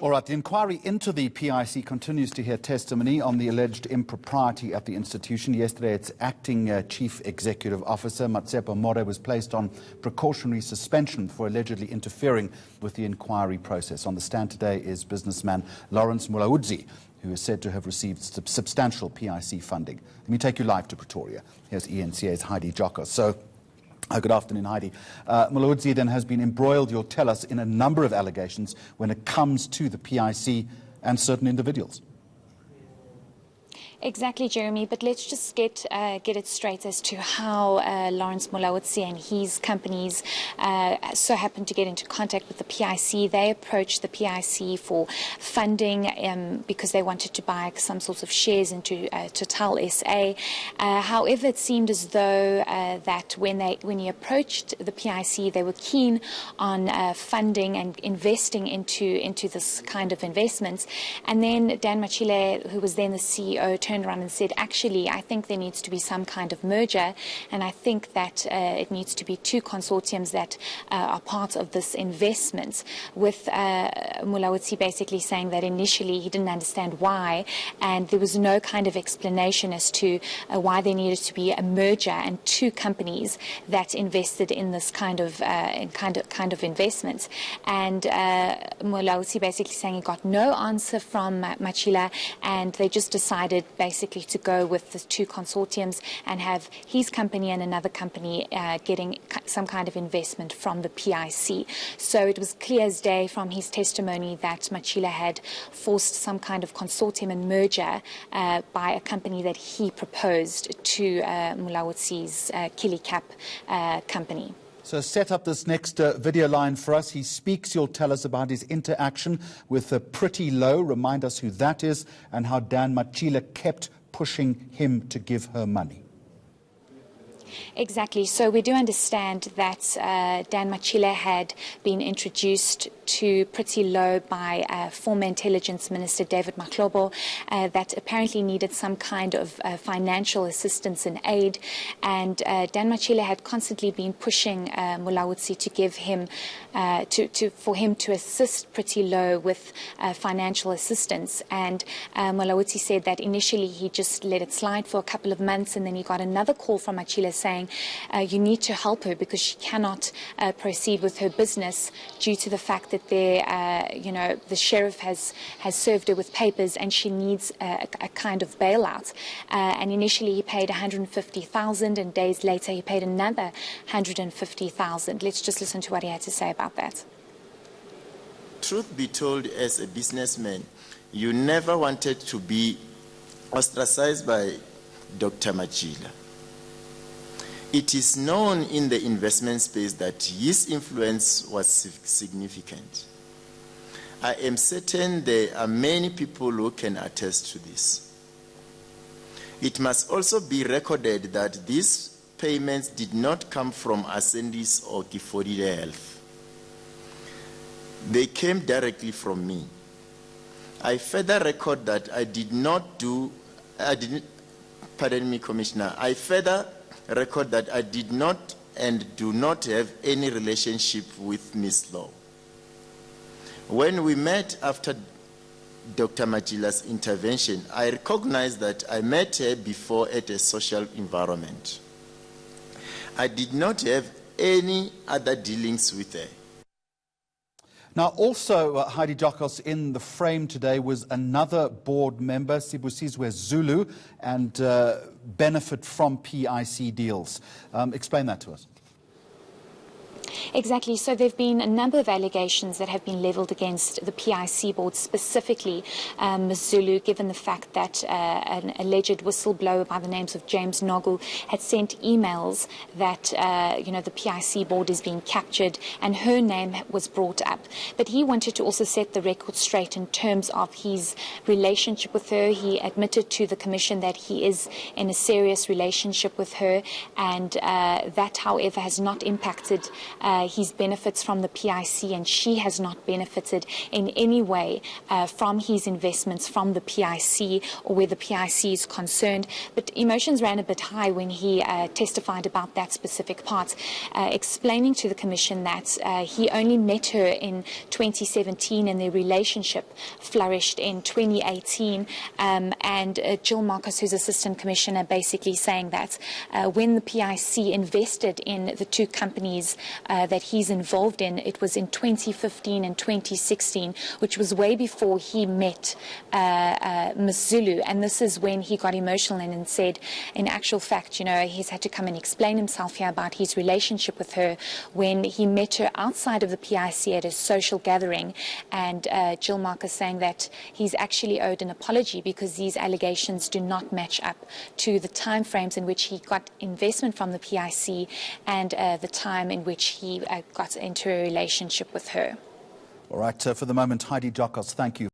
All right, the inquiry into the PIC continues to hear testimony on the alleged impropriety at the institution. Yesterday, its acting chief executive officer, Matshepo More, was placed on precautionary suspension for allegedly interfering with the inquiry process. On the stand today is businessman Lawrence Mulaudzi, who is said to have received substantial PIC funding. Let me take you live to Pretoria. Here's eNCA's Heidi Giokos. So, good afternoon, Heidi. Mulaudzi then has been embroiled, you'll tell us, in a number of allegations when it comes to the PIC and certain individuals. Exactly, Jeremy, but let's just get it straight as to how Lawrence Mulaudzi and his companies so happened to get into contact with the PIC. They approached the PIC for funding because they wanted to buy some sorts of shares into Total SA. However, it seemed as though that when he approached the PIC, they were keen on funding and investing into this kind of investments. And then Dan Machile, who was then the CEO, turned around and said, actually, I think there needs to be some kind of merger, and I think that it needs to be two consortiums that are part of this investment, with Mulaudzi basically saying that initially he didn't understand why, and there was no kind of explanation as to why there needed to be a merger and two companies that invested in this kind of investments. And Mulaudzi basically saying he got no answer from Machila, and they just decided basically to go with the two consortiums and have his company and another company getting some kind of investment from the PIC. So it was clear as day from his testimony that Machila had forced some kind of consortium and merger by a company that he proposed to Mulaudzi's Kilicap company. So set up this next video line for us. He speaks, you'll tell us about his interaction with Pretty Low. Remind us who that is and how Dan Machile kept pushing him to give her money. Exactly. So we do understand that Dan Machile had been introduced to Pretty Low by former Intelligence Minister David Mahlobo that apparently needed some kind of financial assistance and aid. And Dan Machile had constantly been pushing Mulaudzi to give him, for him to assist Pretty Low with financial assistance. And Mulaudzi said that initially he just let it slide for a couple of months, and then he got another call from Machile saying, you need to help her because she cannot proceed with her business due to the fact that the sheriff has served her with papers and she needs a kind of bailout. And initially he paid 150,000, and days later he paid another 150,000. Let's just listen to what he had to say about that. Truth be told, as a businessman, you never wanted to be ostracized by Dr. Machila. It is known in the investment space that his influence was significant. I am certain there are many people who can attest to this. It must also be recorded that these payments did not come from Ascendis or Kifodile Health. They came directly from me. I further record that pardon me, Commissioner, I further record that I did not and do not have any relationship with Ms. Law. When we met after Dr. Machila's intervention, I recognized that I met her before at a social environment. I did not have any other dealings with her. Now, also, Heidi Giokos, in the frame today was another board member, Sibusizwe Zulu, and benefit from PIC deals. Explain that to us. Exactly. So there have been a number of allegations that have been levelled against the PIC board, specifically Ms. Zulu, given the fact that an alleged whistleblower by the names of James Nogu had sent emails that, the PIC board is being captured, and her name was brought up. But he wanted to also set the record straight in terms of his relationship with her. He admitted to the commission that he is in a serious relationship with her, and that, however, has not impacted He benefits from the PIC, and she has not benefited in any way from his investments from the PIC or where the PIC is concerned. But emotions ran a bit high when he testified about that specific part, explaining to the Commission that he only met her in 2017 and their relationship flourished in 2018. And Jill Marcus, who's Assistant Commissioner, basically saying that when the PIC invested in the two companies that he's involved in, it was in 2015 and 2016, which was way before he met Ms. Zulu. And this is when he got emotional and said, in actual fact, he's had to come and explain himself here about his relationship with her when he met her outside of the PIC at a social gathering. And Jill Marcus saying that he's actually owed an apology because these allegations do not match up to the time frames in which he got investment from the PIC and the time in which he got into a relationship with her. All right, for the moment, Heidi Giokos, thank you.